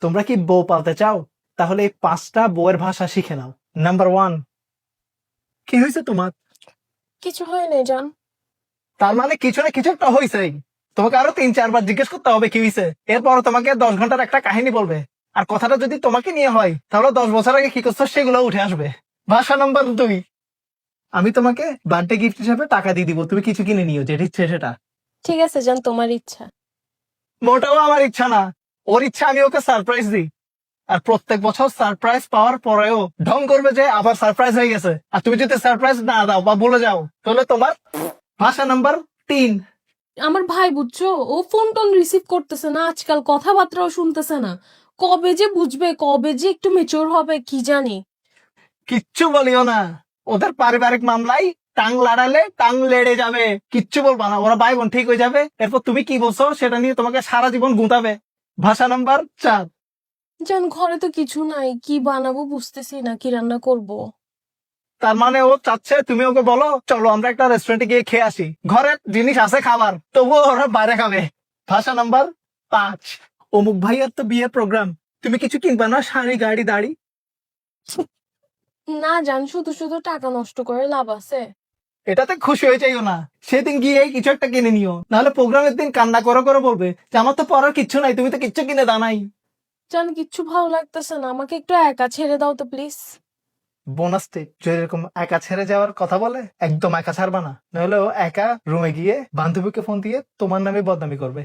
তোমরা কি বউ পালতে চাও? তাহলে এই 5টা বউয়ের ভাষা শিখে নাও। নাম্বার 1, কি হয়েছে তোমার? কিছু হয় নাই জান। তার মানে কিছু না কিছু একটা হয়েছেই। তোমাকে আরো 3-4 বার জিজ্ঞেস করতে হবে কি হয়েছে, এরপর তোমাকে 10 ঘন্টার একটা কাহিনী বলবে। আর কথাটা যদি তোমাকে নিয়ে হয় তাহলে 10 বছর আগে কি করছো সেগুলো উঠে আসবে। ভাষা নাম্বার 2, আমি তোমাকে বার্থডে গিফট হিসেবে টাকা দিয়ে দিব, তুমি কিছু কিনে নিও, যেটা ইচ্ছে সেটা। ঠিক আছে জান, তোমার ইচ্ছা। মোটেও আমার ইচ্ছা না, ওর ইচ্ছা আমি ওকে সারপ্রাইজ দিই। আর প্রত্যেক বছর সারপ্রাইজ পাওয়ার পরেও ঢং করবে যে আবার সারপ্রাইজ হয়ে গেছে। আর তুমি যদি সারপ্রাইজ না দাও বা বলে যাও তাহলে তোমার ভাষা নাম্বার 3। আমার ভাই বুঝছো, ও ফোন টোন রিসিভ করতেছে না আজকাল, কথাবার্তাও শুনতেছে না। কবে যে বুঝবে, কবে যে একটু মেচুর হবে কি জানি। কিচ্ছু বলিও না, ওদের পারিবারিক মামলায় টাং লাড়ালে টাং লেড়ে যাবে। কিচ্ছু বলবা না, ওরা ভাই বোন ঠিক হয়ে যাবে। এরপর তুমি কি বলছো সেটা নিয়ে তোমাকে সারা জীবন গুঁতাবে। ভাষা নাম্বার 4, জান ঘরে তো কিছু নাই, কি বানাবো বুঝতেছি না, কি রান্না করব। তার মানে ও চাচ্ছে তুমি ওকে বলো চলো আমরা একটা রেস্টুরেন্টে গিয়ে খেয়ে আসি, ঘরের জিনিস আছে খাবার, তবুও ওরা বাইরে খাবে। ভাষা নাম্বার 5, অমুক ভাইয়ার তো বিয়ের প্রোগ্রাম, তুমি কিছু কিনবা না? শাড়ি, গাড়ি, দাড়ি? না জান, শুধু শুধু টাকা নষ্ট করে লাভ আছে? এটাতে খুশি হয়ে যাইও না, সেদিন গিয়ে কিছু একটা কিনে নিও, নাহলে প্রোগ্রামের দিন কান্না করে করে বলবে যে আমার তো পড়ার কিচ্ছু নাই, তুমি তো কিচ্ছু কিনে দাও নাই। জান কিচ্ছু ভালো লাগতেছে না, আমাকে একটু একা ছেড়ে দাও তো প্লিজ। বোনাস টিপ, যেরকম একা ছেড়ে যাওয়ার কথা বলে একদম একা ছাড়বা না, নাহলে ও একা রুমে গিয়ে বান্ধবীকে ফোন দিয়ে তোমার নামে বদনামি করবে।